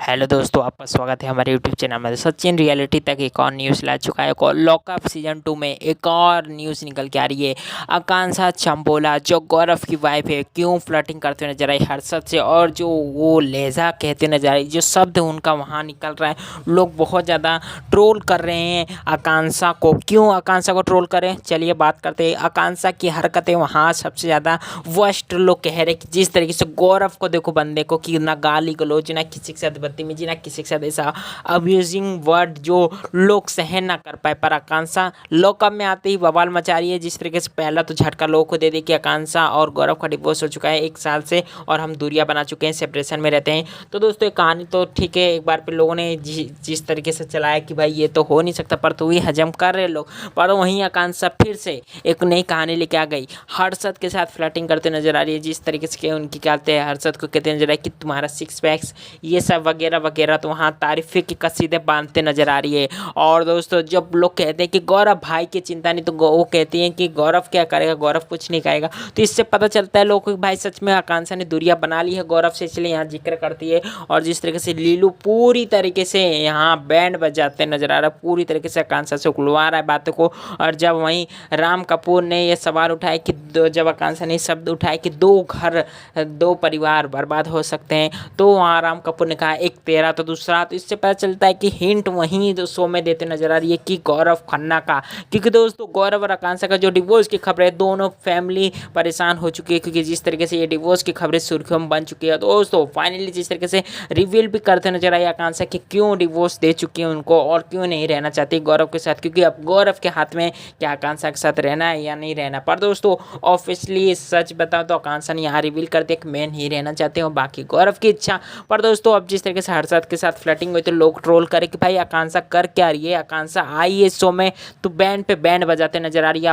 Hello दोस्तों, आपका स्वागत है हमारे यूट्यूब चैनल में। सचिन रियलिटी तक एक और न्यूज़ ला चुका है। और लॉकअप सीजन 2 में एक और न्यूज़ निकल के आ रही है। आकांक्षा चंबोला जो गौरव की वाइफ है, क्यों फ्लर्टिंग करते हुए नजर आई हर्षद से, और जो वो लेजा कहते नजर आई, जो शब्द उनका वहाँ निकल रहा है, लोग बहुत ज़्यादा ट्रोल कर रहे हैं आकांक्षा को। क्यों आकांक्षा को ट्रोल करें, चलिए बात करते हैं। आकांक्षा की हरकतें वहाँ सबसे ज़्यादा वर्स्ट लोग कह रहे हैं कि जिस तरीके से गौरव को देखो, बंदे को, कि ना गाली गलौज, ना किसी के साथ बदतमीजी, ना किसी के साथ ऐसा अब्यूजिंग वर्ड जो लोग सहन ना कर पाए। पर आकांक्षा लॉकअप में आते ही बवाल मचा रही है। जिस तरीके से पहला तो झटका लोगों को दे दी कि आकांक्षा और गौरव का डिवोर्स हो चुका है 1 साल से, और हम दूरियां बना चुके हैं, सेपरेशन में रहते हैं। तो दोस्तों ये कहानी तो ठीक है, एक बार पे लोगों ने जिस तरीके से चलाया कि भाई ये तो हो नहीं सकता, पर तो ये हजम कर रहे लोग। पर वहीं आकांक्षा फिर से एक नई कहानी लेके आ गई, हर्षद के साथ फ्लर्टिंग करते नजर आ रही है। जिस तरीके से उनकी कहते हैं, हर्षद को कहते नजर आए कि तुम्हारा 6 पैक्स, ये सब वगैरह वगैरह, तो वहाँ तारीफे की कसीदे बांधते नजर आ रही है। और दोस्तों जब लोग कहते हैं कि गौरव भाई की चिंता नहीं, तो वो कहती हैं कि गौरव क्या करेगा, गौरव कुछ नहीं करेगा। तो इससे पता चलता है लोगों को भाई सच में आकांक्षा ने दूरियां बना ली है गौरव से, इसलिए यहाँ जिक्र करती है। और जिस तरीके से लीलू पूरी तरीके से यहाँ बैंड बजाते नजर आ रहा है, पूरी तरीके से आकांक्षा से उकलवा रहा है बातों को। और जब वहीं राम कपूर ने यह सवाल उठाया कि जब आकांक्षा ने शब्द उठाया कि 2 घर 2 परिवार बर्बाद हो सकते हैं, तो वहाँ राम कपूर ने कहा एक तेरा तो दूसरा। तो इससे पता चलता है कि हिंट वहीं जो शो में देते नजर आ रही है कि गौरव खन्ना का, क्योंकि दोस्तों गौरव और आकांक्षा का जो डिवोर्स की खबर है, दोनों फैमिली परेशान हो चुकी है, क्योंकि जिस तरीके से ये डिवोर्स की खबरें सुर्खियों में बन चुकी है। दोस्तों फाइनली जिस तरीके से रिवील भी करते नजर आई आकांक्षा कि क्यों डिवोर्स दे चुकी है उनको, और क्यों नहीं रहना चाहती गौरव के साथ, क्योंकि अब गौरव के हाथ में क्या आकांक्षा के साथ रहना है या नहीं रहना। पर दोस्तों ऑब्वियसली सच बताओ तो आकांक्षा ने यहाँ रिवील कर दिया कि मैं नहीं रहना चाहती हूँ, बाकी गौरव की इच्छा। पर दोस्तों अब जिस तरीके से हर्षद के साथ फ्लर्टिंग हुई, तो लोग ट्रोल करे कि भाई आकांक्षा कर क्या रही है। आकांक्षा आई है शो में तो बैंड पे बैंड बजाते नजर आ रही है,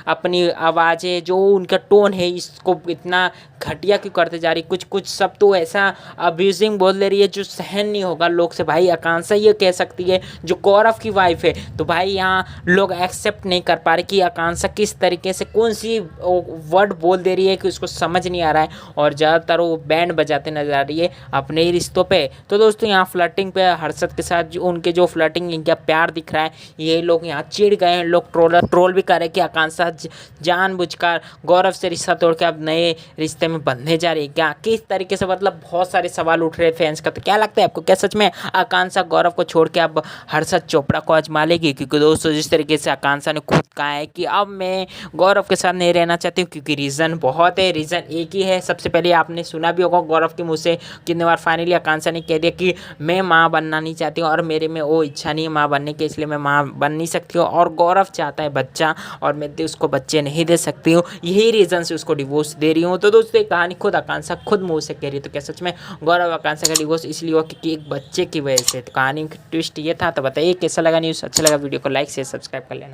अपनी आवाज़ें, जो उनका टोन है, इसको इतना घटिया क्यों करते जा रही। कुछ सब तो ऐसा अब्यूजिंग बोल ले रही है जो सहन नहीं होगा लोग से। भाई आकांक्षा ये कह सकती है जो गौरव की वाइफ है, तो भाई यहाँ लोग एक्सेप्ट नहीं कर पा रहे कि आकांक्षा किस तरीके से कौन सी वर्ड बोल दे रही है कि उसको समझ नहीं आ रहा है। और ज़्यादातर वो बैंड बजाते नजर आ रही है अपने ही रिश्तों पे। तो दोस्तों यहाँ फ्लर्टिंग पे हर्षद के साथ जो उनके जो फ्लर्टिंग, इनका प्यार दिख रहा है, ये लोग यहाँ चिढ़ गए हैं। लोग ट्रोल भी कर रहे हैं कि आकांक्षा जानबूझकर गौरव से रिश्ता तोड़ के अब नए रिश्ते में बंधने जा रही है क्या, किस तरीके से, मतलब बहुत सारे सवाल उठ रहे हैं फैंस का। तो क्या लगता है आपको, क्या सच में आकांक्षा गौरव को छोड़ के अब हर्षद चोपड़ा को आजमा लेगी? क्योंकि दोस्तों जिस तरीके से आकांक्षा ने खुद कहा है कि अब मैं गौरव के साथ नहीं रहना चाहती हूँ, क्योंकि रीज़न बहुत है, रीज़न एक ही है। सबसे पहले आपने सुना भी होगा गौरव के मुँह से कितने बार, फाइनली आकांक्षा ने कह दिया कि मैं माँ बनना नहीं चाहती हूँ, और मेरे में वो इच्छा नहीं है माँ बनने की, इसलिए मैं माँ बन नहीं सकती हूँ। और गौरव चाहता है बच्चा, और मैं उसको बच्चे नहीं दे सकती हूँ, यही रीज़न से उसको डिवोर्स दे रही हूँ। तो दोस्तों ये कहानी खुद आकांक्षा खुद मुँह से कह रही है। तो क्या सच में गौरव आकांक्षा का डिवोर्स इसलिए हुआ क्योंकि एक बच्चे की वजह से? तो कहानी की ट्विस्ट ये था। तो बताइए कैसा लगा न्यूज़, अच्छा लगा वीडियो को लाइक शेयर सब्सक्राइब कर लेना।